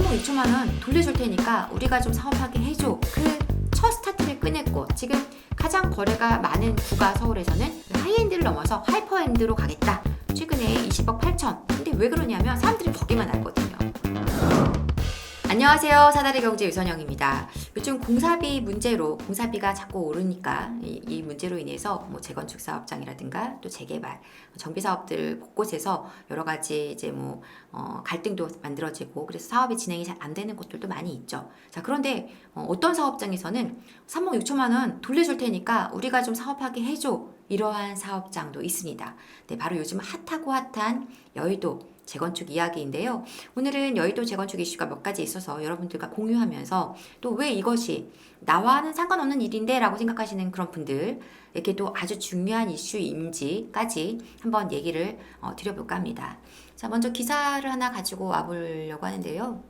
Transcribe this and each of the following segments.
3억 6천만 원 돌려줄 테니까 우리가 좀 사업하게 해줘. 그 첫 스타트를 꺼냈고 지금 가장 거래가 많은 구가 서울에서는 하이엔드를 넘어서 하이퍼엔드로 가겠다. 최근에 20억 8천. 근데 왜 그러냐면 사람들이 거기만 알거든요. 안녕하세요. 사다리 경제 유선영입니다. 요즘 공사비 문제로 공사비가 자꾸 오르니까 이 문제로 인해서 뭐 재건축 사업장이라든가 또 재개발, 정비 사업들 곳곳에서 여러 가지 이제 갈등도 만들어지고 그래서 사업이 진행이 잘 안 되는 곳들도 많이 있죠. 자, 그런데 어떤 사업장에서는 3억 6천만 원 돌려줄 테니까 우리가 좀 사업하게 해줘. 이러한 사업장도 있습니다. 네, 바로 요즘 핫하고 핫한 여의도 재건축 이야기인데요. 오늘은 여의도 재건축 이슈가 몇 가지 있어서 여러분들과 공유하면서 또 왜 이것이 나와는 상관없는 일인데 라고 생각하시는 그런 분들에게도 아주 중요한 이슈인지까지 한번 얘기를 드려볼까 합니다. 자, 먼저 기사를 하나 가지고 와보려고 하는데요.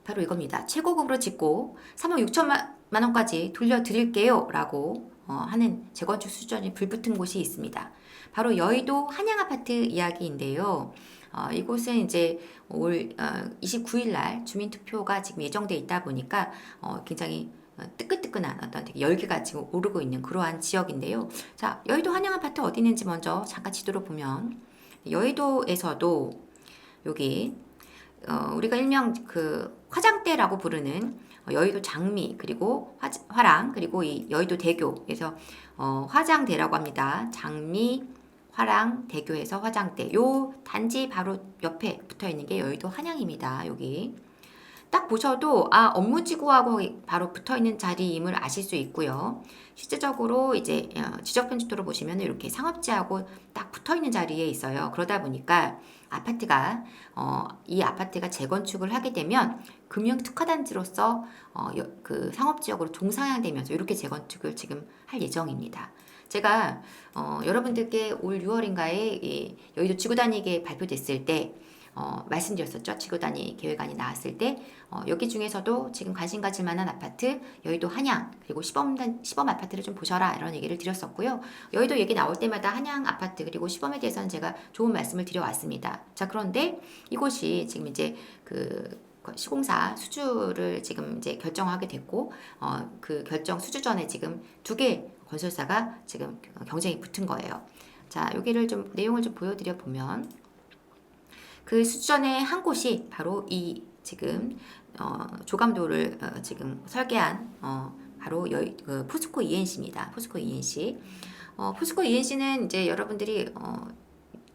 바로 이겁니다. 최고급으로 짓고 3억 6천만 원까지 돌려드릴게요 라고 하는 재건축 수준이 불붙은 곳이 있습니다. 바로 여의도 한양아파트 이야기인데요. 이곳은 이제 올 29일 날 주민투표가 지금 예정돼 있다 보니까 굉장히 뜨끈뜨끈한 어떤 되게 열기가 지금 오르고 있는 그러한 지역인데요. 자, 여의도 한양아파트 어디 있는지 먼저 잠깐 지도로 보면 여의도에서도 여기 우리가 일명 그 화장대라고 부르는 여의도 장미 그리고 화랑 그리고 이 여의도 대교에서 화장대라고 합니다. 장미 화랑 대교에서 화장대 요 단지 바로 옆에 붙어 있는 게 여의도 한양입니다. 여기 딱 보셔도 업무지구하고 바로 붙어 있는 자리임을 아실 수 있고요. 실제적으로 이제 지적 편집도로 보시면 이렇게 상업지하고 딱 붙어 있는 자리에 있어요. 그러다 보니까 아파트가 이 아파트가 재건축을 하게 되면 금융 특화단지로서 그 상업지역으로 종상향되면서 이렇게 재건축을 지금 할 예정입니다. 제가 여러분들께 올 6월인가에 여의도 지구단위계 발표됐을 때 말씀드렸었죠. 지구단위 계획안이 나왔을 때 여기 중에서도 지금 관심 가질 만한 아파트 여의도 한양 그리고 시범 아파트를 좀 보셔라 이런 얘기를 드렸었고요. 여의도 얘기 나올 때마다 한양 아파트 그리고 시범에 대해서는 제가 좋은 말씀을 드려왔습니다. 자, 그런데 이곳이 지금 이제 그 시공사 수주를 지금 이제 결정하게 됐고 그 결정 수주 전에 지금 두 개 건설사가 지금 경쟁이 붙은 거예요. 자, 여기를 좀 내용을 좀 보여드려 보면 그 수전의 한 곳이 바로 이 지금 조감도를 지금 설계한 바로 포스코 ENC입니다. 포스코 ENC. 포스코 ENC는 이제 여러분들이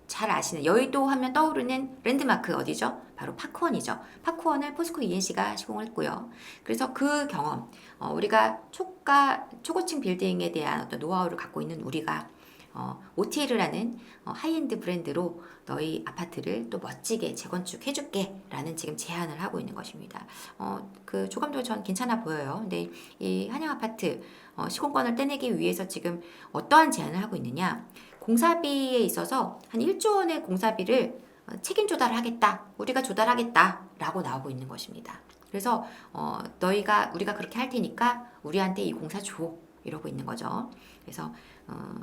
잘 아시는 여의도 하면 떠오르는 랜드마크 어디죠? 바로 파크원이죠. 파크원을 포스코 ENC가 시공을 했고요. 그래서 그 경험, 우리가 초고층 빌딩에 대한 어떤 노하우를 갖고 있는 우리가 OTL이라는 하이엔드 브랜드로 너희 아파트를 또 멋지게 재건축해줄게 라는 지금 제안을 하고 있는 것입니다. 그 조감도 전 괜찮아 보여요. 근데 이 한양 아파트 시공권을 떼내기 위해서 지금 어떠한 제안을 하고 있느냐. 공사비에 있어서 한 1조 원의 공사비를 책임 조달하겠다. 우리가 조달하겠다 라고 나오고 있는 것입니다. 그래서 우리가 그렇게 할 테니까 우리한테 이 공사 줘 이러고 있는 거죠. 그래서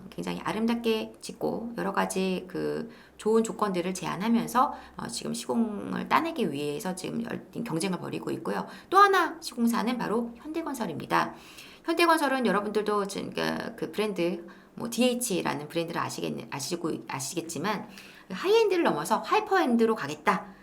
굉장히 아름답게 짓고 여러 가지 그 좋은 조건들을 제안하면서 지금 시공을 따내기 위해서 지금 경쟁을 벌이고 있고요. 또 하나 시공사는 바로 현대건설입니다. 현대건설은 여러분들도 그 브랜드 DH라는 브랜드를 아시겠지만 하이엔드를 넘어서 하이퍼엔드로 가겠다.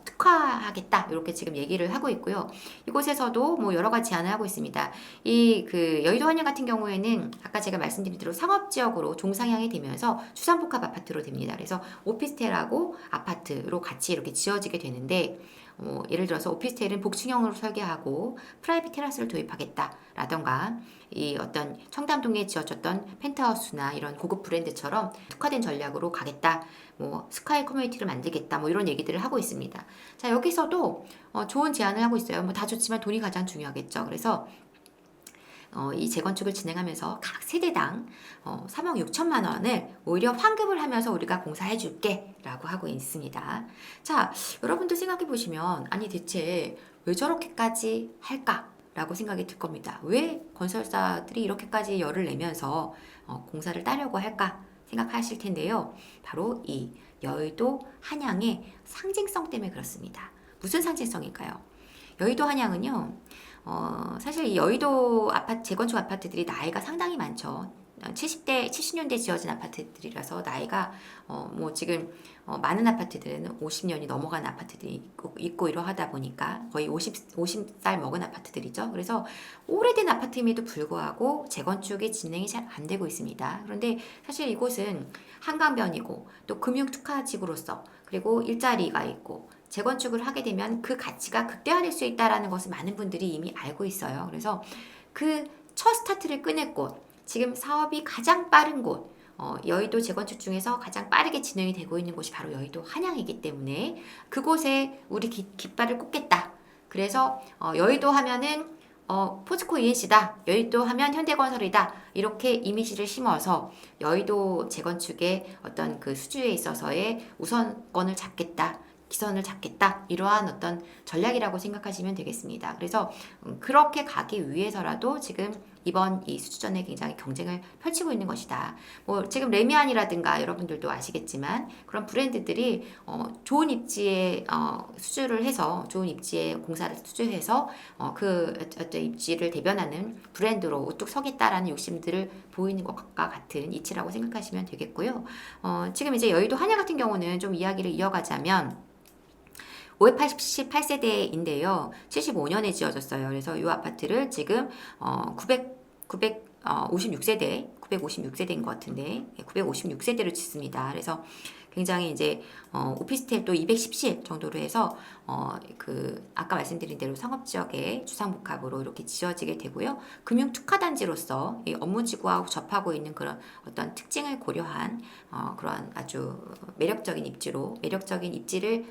특화하겠다 이렇게 지금 얘기를 하고 있고요. 이곳에서도 여러 가지 제안을 하고 있습니다. 그 여의도 한양 같은 경우에는 아까 제가 말씀드린 대로 상업지역으로 종상향이 되면서 주상복합 아파트로 됩니다. 그래서 오피스텔하고 아파트로 같이 이렇게 지어지게 되는데 예를 들어서 오피스텔은 복층형으로 설계하고 프라이빗 테라스를 도입하겠다라던가 이 어떤 청담동에 지어졌던 펜트하우스나 이런 고급 브랜드처럼 특화된 전략으로 가겠다. 스카이 커뮤니티를 만들겠다. 이런 얘기들을 하고 있습니다. 자, 여기서도 좋은 제안을 하고 있어요. 다 좋지만 돈이 가장 중요하겠죠. 그래서 이 재건축을 진행하면서 각 세대당 3억 6천만 원을 오히려 환급을 하면서 우리가 공사해 줄게 라고 하고 있습니다. 자, 여러분들 생각해 보시면 아니 대체 왜 저렇게까지 할까? 라고 생각이 들 겁니다. 왜 건설사들이 이렇게까지 열을 내면서 공사를 따려고 할까? 생각하실 텐데요. 바로 이 여의도 한양의 상징성 때문에 그렇습니다. 무슨 상징성일까요? 여의도 한양은요, 사실 이 여의도 아파트, 재건축 아파트들이 나이가 상당히 많죠. 70년대 지어진 아파트들이라서 나이가 뭐 지금 많은 아파트들은 50년이 넘어간 아파트들이 있고 이러하다 보니까 거의 50살 먹은 아파트들이죠. 그래서 오래된 아파트임에도 불구하고 재건축이 진행이 잘 안 되고 있습니다. 그런데 사실 이곳은 한강변이고 또 금융특화지구로서 그리고 일자리가 있고 재건축을 하게 되면 그 가치가 극대화될 수 있다는 것을 많은 분들이 이미 알고 있어요. 그래서 그 첫 스타트를 꺼낼 곳, 지금 사업이 가장 빠른 곳, 여의도 재건축 중에서 가장 빠르게 진행이 되고 있는 곳이 바로 여의도 한양이기 때문에 그곳에 우리 깃발을 꽂겠다. 그래서 여의도 하면은 포스코 ENC다. 여의도 하면 현대건설이다. 이렇게 이미지를 심어서 여의도 재건축의 어떤 그 수주에 있어서의 우선권을 잡겠다. 기선을 잡겠다. 이러한 어떤 전략이라고 생각하시면 되겠습니다. 그래서 그렇게 가기 위해서라도 지금 이번 이 수주전에 굉장히 경쟁을 펼치고 있는 것이다. 뭐 지금 레미안이라든가 여러분들도 아시겠지만 그런 브랜드들이 좋은 입지에 수주를 해서 좋은 입지에 공사를 수주해서 그 어떤 입지를 대변하는 브랜드로 우뚝 서겠다라는 욕심들을 보이는 것과 같은 이치라고 생각하시면 되겠고요. 지금 이제 여의도 한양 같은 경우는 좀 이야기를 이어가자면 588세대인데요. 75년에 지어졌어요. 그래서 이 아파트를 지금 956세대인 것 같은데 956세대로 짓습니다. 그래서 굉장히 이제 오피스텔 또 210실 정도로 해서 그 아까 말씀드린 대로 상업지역의 주상복합으로 이렇게 지어지게 되고요. 금융특화단지로서 이 업무지구하고 접하고 있는 그런 어떤 특징을 고려한 그런 아주 매력적인 입지를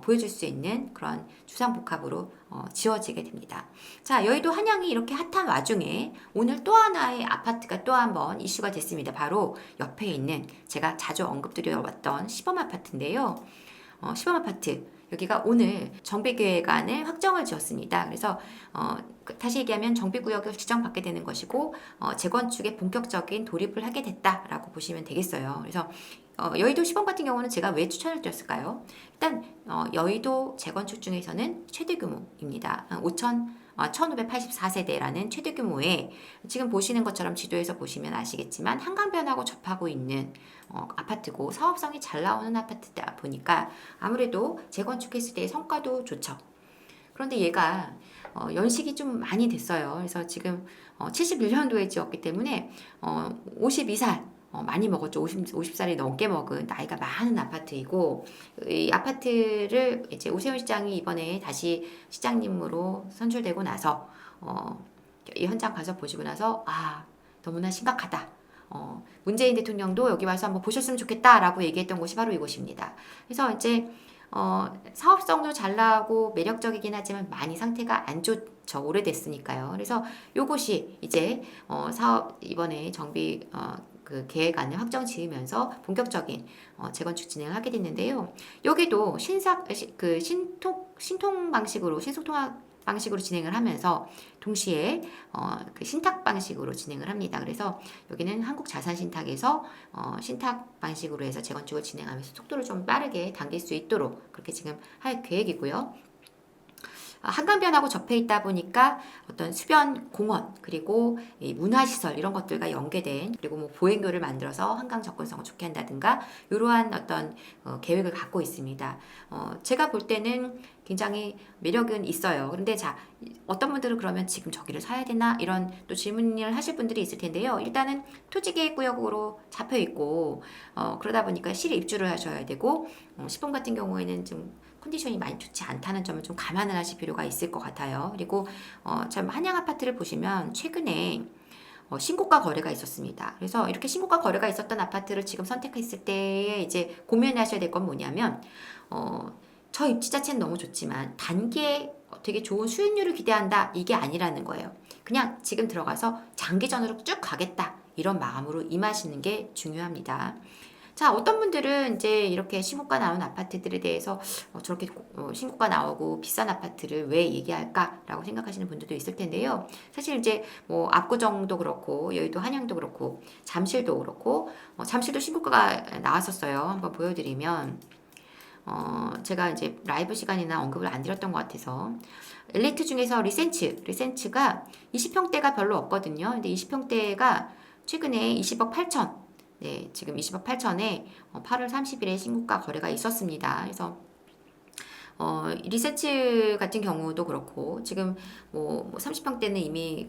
보여줄 수 있는 그런 주상복합으로 지어지게 됩니다. 자, 여의도 한양이 이렇게 핫한 와중에 오늘 또 하나의 아파트가 또 한 번 이슈가 됐습니다. 바로 옆에 있는 제가 자주 언급드려왔던 시범아파트인데요. 시범아파트 여기가 오늘 정비계획안을 확정을 지었습니다. 그래서 다시 얘기하면 정비구역을 지정받게 되는 것이고 재건축에 본격적인 돌입을 하게 됐다라고 보시면 되겠어요. 그래서 여의도 시범 같은 경우는 제가 왜 추천을 드렸을까요? 일단 여의도 재건축 중에서는 최대 규모입니다. 1584세대라는 최대 규모의 지금 보시는 것처럼 지도에서 보시면 아시겠지만 한강변하고 접하고 있는 아파트고 사업성이 잘 나오는 아파트다 보니까 아무래도 재건축했을 때의 성과도 좋죠. 그런데 얘가 연식이 좀 많이 됐어요. 그래서 지금 71년도에 지었기 때문에 52살 많이 먹었죠. 50살이 넘게 먹은 나이가 많은 아파트이고 이 아파트를 이제 오세훈 시장이 이번에 다시 시장님으로 선출되고 나서 이 현장 가서 보시고 나서 너무나 심각하다. 문재인 대통령도 여기 와서 한번 보셨으면 좋겠다라고 얘기했던 곳이 바로 이곳입니다. 그래서 이제 사업성도 잘 나오고 매력적이긴 하지만 많이 상태가 안 좋죠. 오래됐으니까요. 그래서 요것이 이제 사업 이번에 정비 그 계획안을 확정 지으면서 본격적인 재건축 진행을 하게 됐는데요. 여기도 신통 방식으로 신속통합 방식으로 진행을 하면서 동시에 그 신탁 방식으로 진행을 합니다. 그래서 여기는 한국자산신탁에서 신탁 방식으로 해서 재건축을 진행하면서 속도를 좀 빠르게 당길 수 있도록 그렇게 지금 할 계획이고요. 한강변하고 접해 있다 보니까 어떤 수변 공원 그리고 이 문화시설 이런 것들과 연계된 그리고 뭐 보행교를 만들어서 한강 접근성을 좋게 한다든가 이러한 어떤 계획을 갖고 있습니다. 제가 볼 때는 굉장히 매력은 있어요. 그런데 자 어떤 분들은 그러면 지금 저기를 사야 되나 이런 또 질문을 하실 분들이 있을 텐데요. 일단은 토지계획구역으로 잡혀 있고 그러다 보니까 실에 입주를 하셔야 되고 시범 같은 경우에는 좀 컨디션이 많이 좋지 않다는 점을 좀 감안을 하실 필요가 있을 것 같아요. 그리고 참 한양 아파트를 보시면 최근에 신고가 거래가 있었습니다. 그래서 이렇게 신고가 거래가 있었던 아파트를 지금 선택했을 때에 이제 고민하셔야 될 건 뭐냐면 저 입지 자체는 너무 좋지만 단기에 되게 좋은 수익률을 기대한다 이게 아니라는 거예요. 그냥 지금 들어가서 장기전으로 쭉 가겠다 이런 마음으로 임하시는 게 중요합니다. 자, 어떤 분들은 이제 이렇게 신고가 나온 아파트들에 대해서 저렇게 신고가 나오고 비싼 아파트를 왜 얘기할까라고 생각하시는 분들도 있을 텐데요. 사실 이제 뭐 압구정도 그렇고 여의도 한양도 그렇고 잠실도 그렇고 잠실도 신고가가 나왔었어요. 한번 보여드리면 제가 이제 라이브 시간이나 언급을 안 드렸던 것 같아서 엘리트 중에서 리센츠가 20평대가 별로 없거든요. 근데 20평대가 최근에 20억 8천, 네, 지금 20억 8천에 8월 30일에 신고가 거래가 있었습니다. 그래서 리서치 같은 경우도 그렇고 지금 뭐 30평대는 이미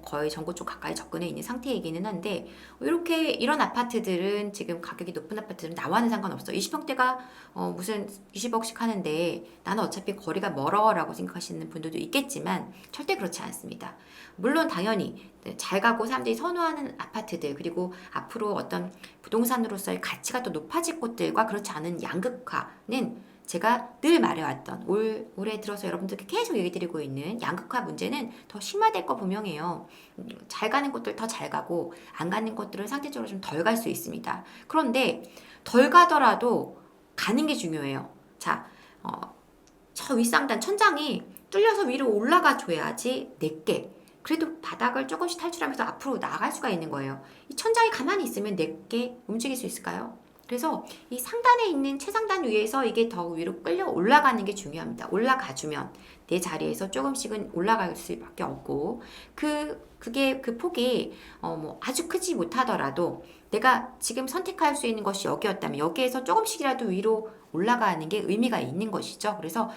거의 전고 쪽 가까이 접근해 있는 상태이기는 한데 이렇게 이런 아파트들은 지금 가격이 높은 아파트들은 나와는 상관없어. 20평대가 무슨 20억씩 하는데 나는 어차피 거리가 멀어라고 생각하시는 분들도 있겠지만 절대 그렇지 않습니다. 물론 당연히 잘 가고 사람들이 선호하는 아파트들 그리고 앞으로 어떤 부동산으로서의 가치가 또 높아질 곳들과 그렇지 않은 양극화는 제가 늘 말해왔던 올해 들어서 여러분들께 계속 얘기 드리고 있는 양극화 문제는 더 심화될 거 분명해요. 잘 가는 곳들 더 잘 가고 안 가는 곳들은 상대적으로 좀 덜 갈 수 있습니다. 그런데 덜 가더라도 가는 게 중요해요. 자, 저 윗상단 천장이 뚫려서 위로 올라가 줘야지 내게 그래도 바닥을 조금씩 탈출하면서 앞으로 나아갈 수가 있는 거예요. 이 천장이 가만히 있으면 내게 움직일 수 있을까요? 그래서 이 상단에 있는 최상단 위에서 이게 더 위로 끌려 올라가는 게 중요합니다. 올라가주면 내 자리에서 조금씩은 올라갈 수밖에 없고 그게 그 폭이 뭐 아주 크지 못하더라도 내가 지금 선택할 수 있는 것이 여기였다면 여기에서 조금씩이라도 위로 올라가는 게 의미가 있는 것이죠. 그래서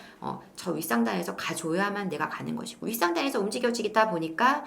저 윗상단에서 가줘야만 내가 가는 것이고 윗상단에서 움직여지다 보니까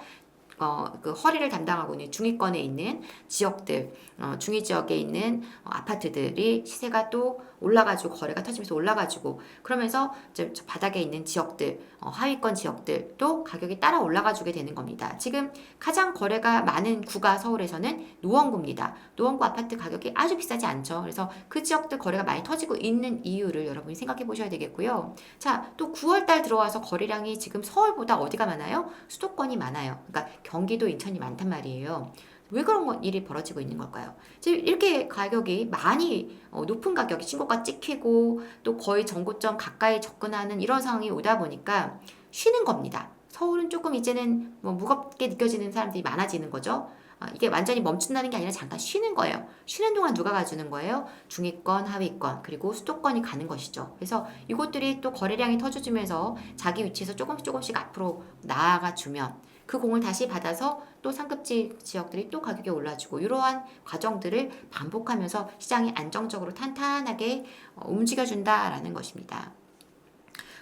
그 허리를 담당하고 있는 중위권에 있는 지역들, 중위 지역에 있는 아파트들이 시세가 또 올라가지고 거래가 터지면서 올라가지고 그러면서 이제 바닥에 있는 지역들, 하위권 지역들도 가격이 따라 올라가주게 되는 겁니다. 지금 가장 거래가 많은 구가 서울에서는 노원구입니다. 노원구 아파트 가격이 아주 비싸지 않죠. 그래서 그 지역들 거래가 많이 터지고 있는 이유를 여러분이 생각해 보셔야 되겠고요. 자, 또 9월달 들어와서 거래량이 지금 서울보다 어디가 많아요? 수도권이 많아요. 그러니까 경기도, 인천이 많단 말이에요. 왜 그런 일이 벌어지고 있는 걸까요? 지금 이렇게 가격이 많이 높은 가격이 신고가 찍히고 또 거의 전고점 가까이 접근하는 이런 상황이 오다 보니까 쉬는 겁니다. 서울은 조금 이제는 뭐 무겁게 느껴지는 사람들이 많아지는 거죠. 이게 완전히 멈춘다는 게 아니라 잠깐 쉬는 거예요. 쉬는 동안 누가 가주는 거예요? 중위권, 하위권, 그리고 수도권이 가는 것이죠. 그래서 이것들이 또 거래량이 터져주면서 자기 위치에서 조금씩 앞으로 나아가 주면 그 공을 다시 받아서 또 상급지 지역들이 또 가격이 올라주고 이러한 과정들을 반복하면서 시장이 안정적으로 탄탄하게 움직여준다라는 것입니다.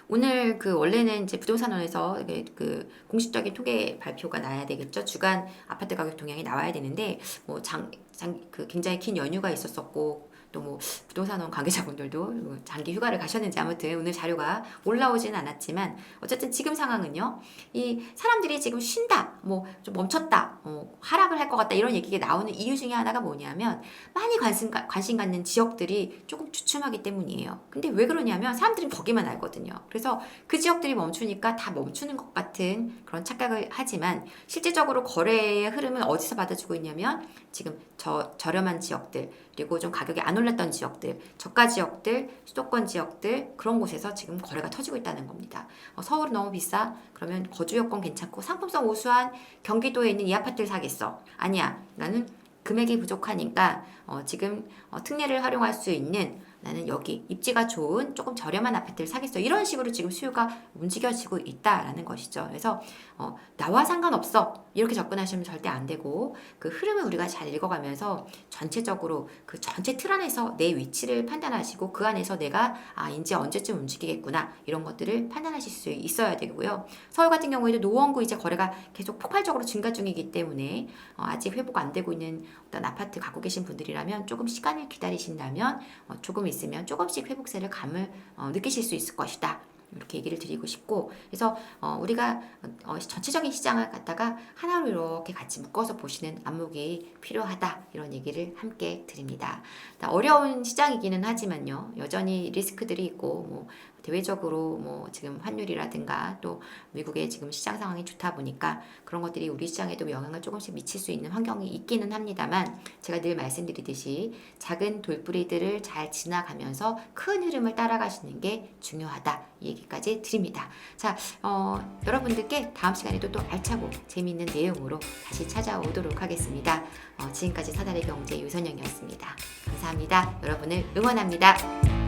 오늘 원래는 이제 부동산원에서 그 공식적인 통계 발표가 나야 되겠죠. 주간 아파트 가격 동향이 나와야 되는데 뭐 굉장히 긴 연휴가 있었었고 또 뭐 부동산원 관계자분들도 장기 휴가를 가셨는지 아무튼 오늘 자료가 올라오지는 않았지만 어쨌든 지금 상황은요. 이 사람들이 지금 쉰다, 뭐 좀 멈췄다, 하락을 할 것 같다 이런 얘기가 나오는 이유 중에 하나가 뭐냐면 많이 관심 갖는 지역들이 조금 주춤하기 때문이에요. 근데 왜 그러냐면 사람들은 거기만 알거든요. 그래서 그 지역들이 멈추니까 다 멈추는 것 같은 그런 착각을 하지만 실제적으로 거래의 흐름은 어디서 받아주고 있냐면 지금 저렴한 지역들 그리고 좀 가격이 안 올랐던 지역들, 저가 지역들, 수도권 지역들 그런 곳에서 지금 거래가 터지고 있다는 겁니다. 서울은 너무 비싸? 그러면 거주 여건 괜찮고 상품성 우수한 경기도에 있는 이 아파트를 사겠어? 아니야. 나는 금액이 부족하니까 지금 특례를 활용할 수 있는 나는 여기 입지가 좋은 조금 저렴한 아파트를 사겠어. 이런 식으로 지금 수요가 움직여지고 있다라는 것이죠. 그래서 나와 상관없어. 이렇게 접근하시면 절대 안 되고 그 흐름을 우리가 잘 읽어가면서 전체적으로 그 전체 틀 안에서 내 위치를 판단하시고 그 안에서 내가 이제 언제쯤 움직이겠구나 이런 것들을 판단하실 수 있어야 되고요. 서울 같은 경우에도 노원구 이제 거래가 계속 폭발적으로 증가 중이기 때문에 아직 회복 안 되고 있는 어떤 아파트 갖고 계신 분들이라면 조금 시간을 기다리신다면 조금 있으면 조금씩 회복세를 감을 느끼실 수 있을 것이다. 이렇게 얘기를 드리고 싶고 그래서 우리가 전체적인 시장을 갖다가 하나로 이렇게 같이 묶어서 보시는 안목이 필요하다 이런 얘기를 함께 드립니다. 어려운 시장이기는 하지만요 여전히 리스크들이 있고 뭐 대외적으로 뭐 지금 환율이라든가 또 미국의 지금 시장 상황이 좋다 보니까 그런 것들이 우리 시장에도 영향을 조금씩 미칠 수 있는 환경이 있기는 합니다만 제가 늘 말씀드리듯이 작은 돌뿌리들을 잘 지나가면서 큰 흐름을 따라가시는 게 중요하다 이 얘기까지 드립니다. 자, 여러분들께 다음 시간에도 또 알차고 재미있는 내용으로 다시 찾아오도록 하겠습니다. 지금까지 사달의 경제 유선영이었습니다. 감사합니다. 여러분을 응원합니다.